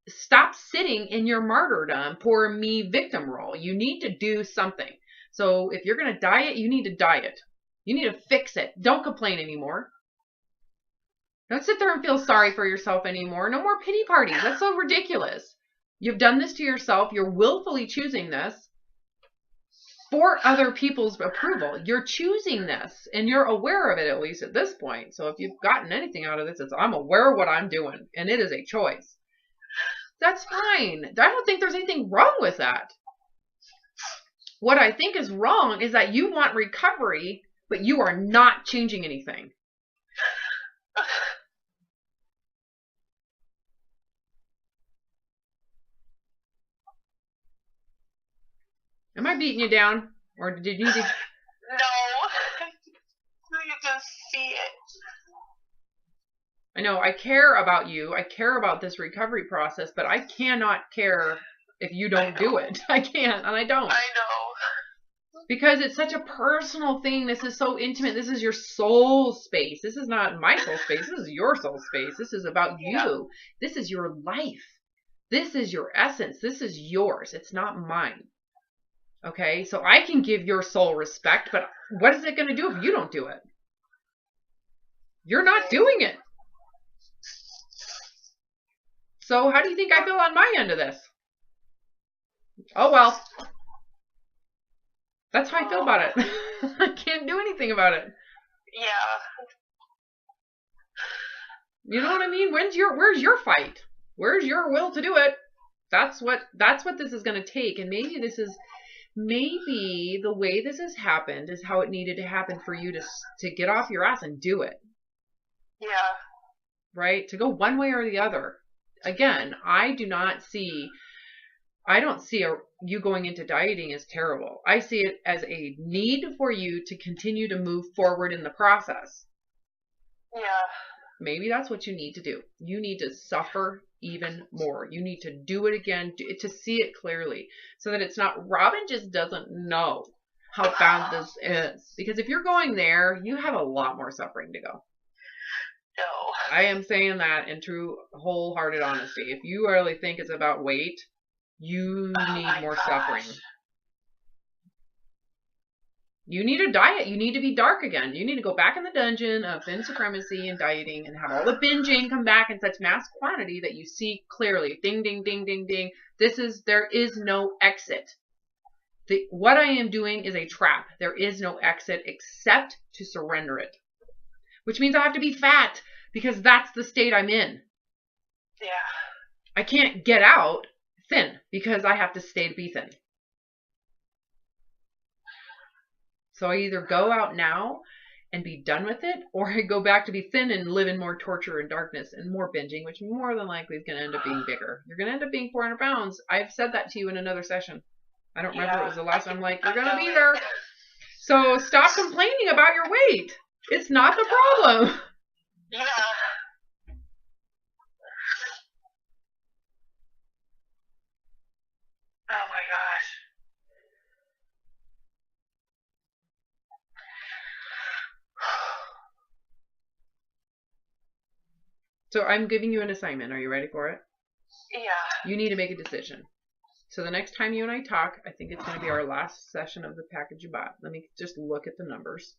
stop sitting in your martyrdom, poor me victim role. You need to do something. So if you're going to diet, you need to diet. You need to fix it. Don't complain anymore. Don't sit there and feel sorry for yourself anymore. No more pity parties. That's so ridiculous. You've done this to yourself. You're willfully choosing this for other people's approval. You're choosing this, and you're aware of it, at least at this point. So if you've gotten anything out of this, it's I'm aware of what I'm doing, and it is a choice. That's fine. I don't think there's anything wrong with that. What I think is wrong is that you want recovery, but you are not changing anything. Am I beating you down? Or did you need to... No. You just see it. I know, I care about you. I care about this recovery process, but I cannot care if you don't do it. I can't, and I don't. I know. Because it's such a personal thing. This is so intimate. This is your soul space. This is not my soul space. This is your soul space. This is about you. This is your life. This is your essence. This is yours. It's not mine. Okay, so I can give your soul respect, but what is it going to do if you don't do it? You're not doing it. So how do you think I feel on my end of this? Oh, well. That's how I feel about it. I can't do anything about it. Yeah. You know what I mean? Where's your fight? Where's your will to do it? That's what this is going to take. And maybe the way this has happened is how it needed to happen for you to get off your ass and do it. Yeah. Right? To go one way or the other. again, I don't see you going into dieting as terrible. I see it as a need for you to continue to move forward in the process. Yeah. Maybe that's what you need to do. You need to suffer even more. You need to do it again to see it clearly, so that it's not, Robin just doesn't know how bad this is. Because if you're going there, you have a lot more suffering to go. No. I am saying that in true, wholehearted honesty. If you really think it's about weight, you need more suffering. You need a diet. You need to be dark again. You need to go back in the dungeon of thin supremacy and dieting and have all the binging come back in such mass quantity that you see clearly. Ding, ding, ding, ding, ding. There is no exit. What I am doing is a trap. There is no exit except to surrender it. Which means I have to be fat, because that's the state I'm in. Yeah. I can't get out thin because I have to stay to be thin. So I either go out now and be done with it, or I go back to be thin and live in more torture and darkness and more binging, which more than likely is going to end up being bigger. You're going to end up being 400 pounds. I've said that to you in another session. I don't remember. It was the last time. I'm like, you're going to be there. So stop complaining about your weight. It's not the problem. Yeah. Oh my gosh. So I'm giving you an assignment. Are you ready for it? Yeah. You need to make a decision. So the next time you and I talk, I think it's going to be our last session of the package you bought. Let me just look at the numbers.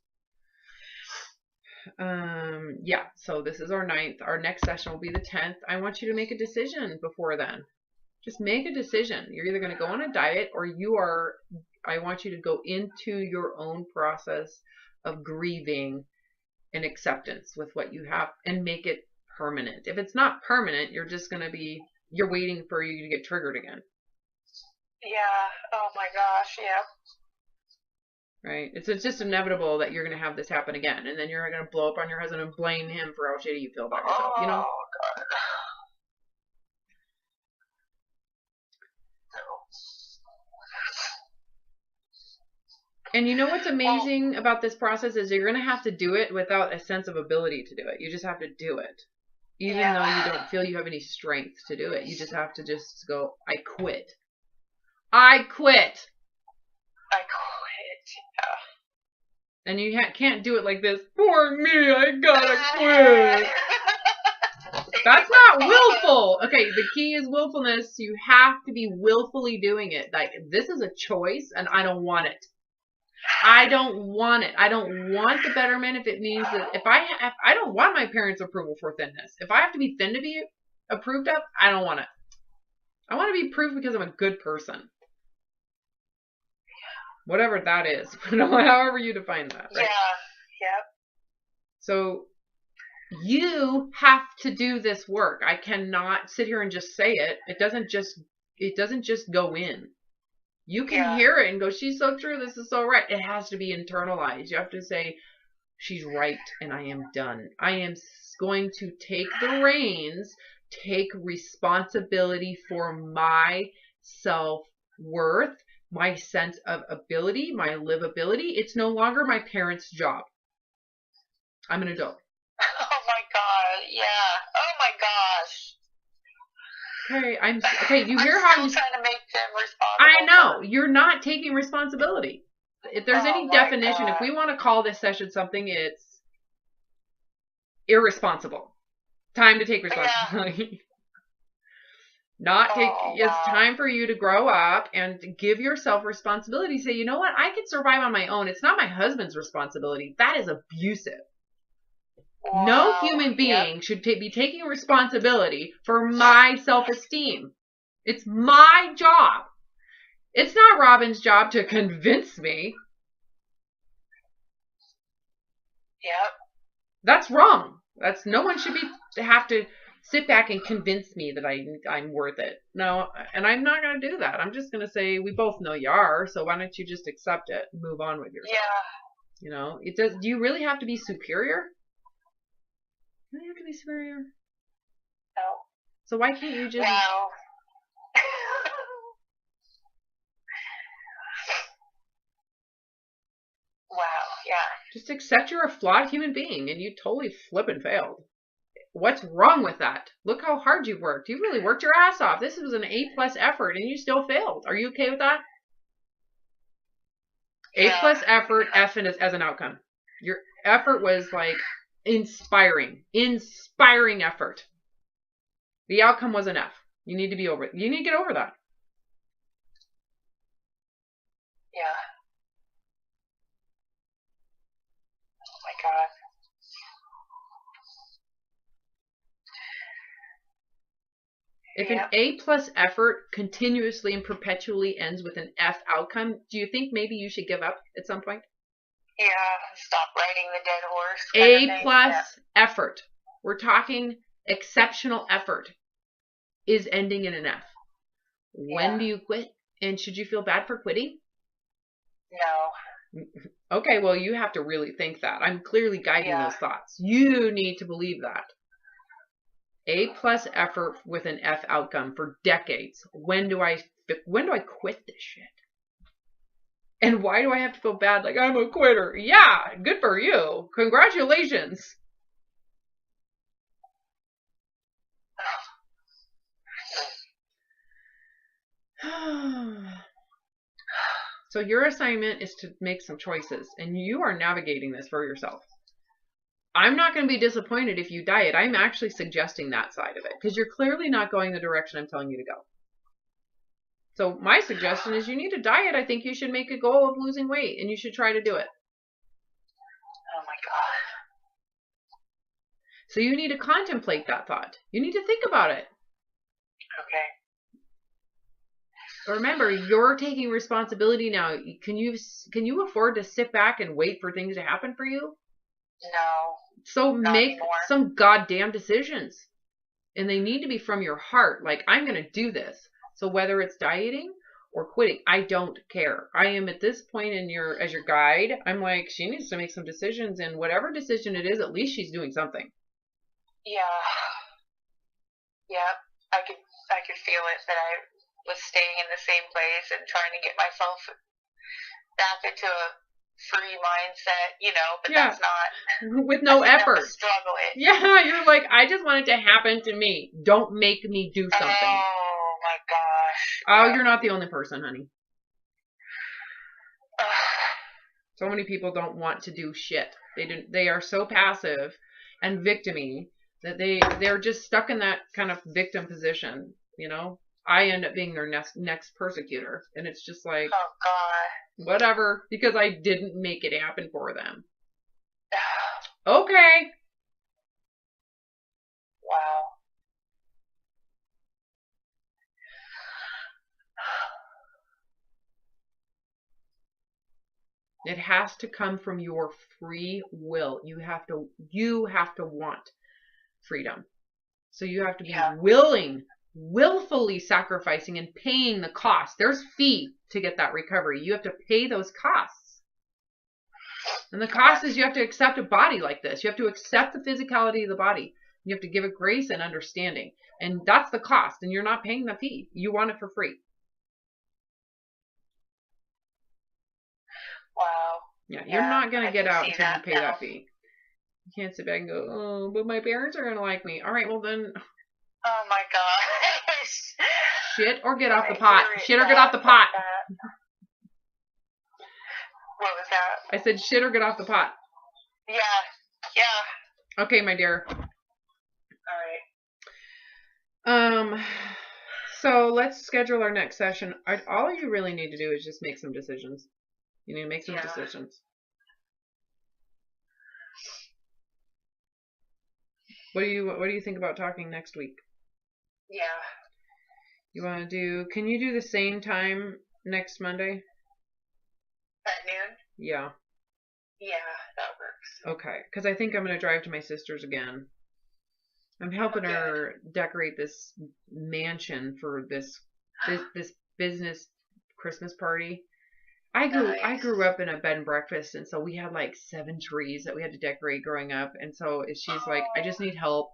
Yeah, so this is our 9th. Our next session will be the 10th. I want you to make a decision before then. Just make a decision. You're either going to go on a diet, or I want you to go into your own process of grieving and acceptance with what you have and make it permanent. If it's not permanent, you're waiting for you to get triggered again. Yeah. Oh my gosh. Yeah. Right? It's just inevitable that you're going to have this happen again. And then you're going to blow up on your husband and blame him for how shitty you feel about yourself. You know? Oh, God. And you know what's amazing about this process is you're going to have to do it without a sense of ability to do it. You just have to do it. Even though you don't feel you have any strength to do it. You just have to just go, I quit. I quit. I quit. Yeah. And you can't do it like this. Poor me, I gotta quit. That's not willful. Okay, the key is willfulness. You have to be willfully doing it. Like, this is a choice, and I don't want it. I don't want it. I don't want the betterment if it means that if I don't want my parents' approval for thinness. If I have to be thin to be approved of, I don't want it. I want to be approved because I'm a good person. Whatever that is. However you define that. Right? Yeah. Yep. So you have to do this work. I cannot sit here and just say it. It doesn't just go in. You can hear it and go, she's so true. This is so right. It has to be internalized. You have to say, she's right and I am done. I am going to take the reins, take responsibility for my self-worth, my sense of ability, my livability. It's no longer my parents' job. I'm an adult. Oh my God. Yeah. Oh my gosh. Okay, you hear how I'm still trying to make them responsible. I know. You're not taking responsibility. If there's any definition, if we want to call this session something, it's irresponsible. Time to take responsibility. It's time for you to grow up and give yourself responsibility. Say, you know what? I can survive on my own. It's not my husband's responsibility. That is abusive. Wow. No human being should be taking responsibility for my self-esteem. It's my job. It's not Robin's job to convince me. Yep. That's wrong. No one should have to sit back and convince me that I'm worth it. No, and I'm not going to do that. I'm just going to say, we both know you are, so why don't you just accept it and move on with yourself? Yeah. You know, do you really have to be superior? Do you have to be superior? No. So why can't you just... Wow. Wow, yeah. Just accept you're a flawed human being and you totally flippin' failed. What's wrong with that? Look how hard you worked. You really worked your ass off. This was an A+ effort and you still failed. Are you okay with that? Yeah. A+ effort, F as an outcome. Your effort was like inspiring effort. The outcome was an F. You need to be over it. You need to get over that. Yeah. Oh my God. If an A+ effort continuously and perpetually ends with an F outcome, do you think maybe you should give up at some point? Yeah, stop riding the dead horse. A+ effort. We're talking exceptional effort is ending in an F. When do you quit? And should you feel bad for quitting? No. Okay, well, you have to really think that. I'm clearly guiding those thoughts. You need to believe that. A+ effort with an F outcome for decades. When do I quit this shit? And why do I have to feel bad like I'm a quitter? Yeah, good for you. Congratulations. So your assignment is to make some choices, and you are navigating this for yourself. I'm not going to be disappointed if you diet. I'm actually suggesting that side of it because you're clearly not going the direction I'm telling you to go. So my suggestion is you need to diet. I think you should make a goal of losing weight and you should try to do it. Oh my God. So you need to contemplate that thought. You need to think about it. Okay. Remember, you're taking responsibility now. Can you afford to sit back and wait for things to happen for you? No. So make some goddamn decisions. And they need to be from your heart. Like, I'm going to do this. So whether it's dieting or quitting, I don't care. I am at this point as your guide. I'm like, she needs to make some decisions, and whatever decision it is, at least she's doing something. Yeah. Yeah. I could feel it that I was staying in the same place and trying to get myself back into a free mindset, but that's not with no effort. Struggle it. Yeah, you're like, I just want it to happen to me. Don't make me do something. Oh my gosh. Oh, you're not the only person, honey. So many people don't want to do shit. They are so passive and victim-y that they're just stuck in that kind of victim position, I end up being their next persecutor. And it's just like, oh God, whatever, because I didn't make it happen for them. Okay. Wow. It has to come from your free will. You have to want freedom. So you have to be willfully sacrificing and paying the cost. There's fee to get that recovery. You have to pay those costs. And the cost is you have to accept a body like this. You have to accept the physicality of the body. You have to give it grace and understanding. And that's the cost. And you're not paying the fee. You want it for free. Wow. Yeah, you're not going to get out until you pay that fee. You can't sit back and go, oh, but my parents are going to like me. All right, well then. Oh my gosh. Shit or get off the pot. Shit or get off the pot. What was that? I said shit or get off the pot. Yeah. Okay, my dear. All right. So let's schedule our next session. All you really need to do is just make some decisions. You need to make some decisions. What do you think about talking next week? Yeah. You want to can you do the same time next Monday? At noon? Yeah. Yeah, that works. Okay, because I think I'm going to drive to my sister's again. I'm helping her decorate this mansion for this business Christmas party. I grew up in a bed and breakfast, and so we had like 7 trees that we had to decorate growing up. And so she's like, I just need help.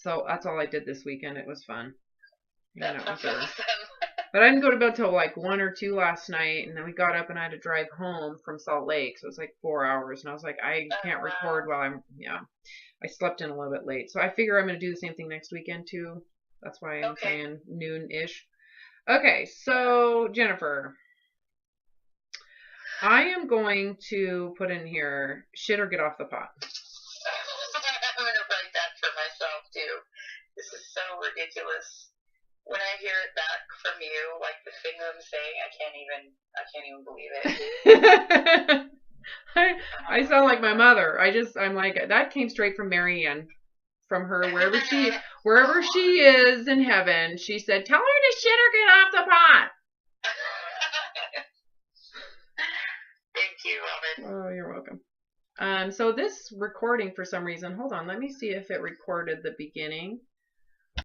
So that's all I did this weekend. It was fun. That's awesome. But I didn't go to bed till like 1 or 2 last night, and then we got up and I had to drive home from Salt Lake, so it was like 4 hours, and I was like, I can't record while I slept in a little bit late. So I figure I'm going to do the same thing next weekend too. That's why I'm saying noon-ish. Okay, so Jennifer, I am going to put in here, shit or get off the pot. I'm going to write that for myself too. This is so ridiculous. When I hear it back from you, like the thing I'm saying, I can't even believe it. I sound like my mother. I'm like, that came straight from Marianne, from her, wherever she is in heaven. She said, tell her to shit or get off the pot. Thank you, Robin. Oh, you're welcome. So this recording, for some reason, hold on, let me see if it recorded the beginning.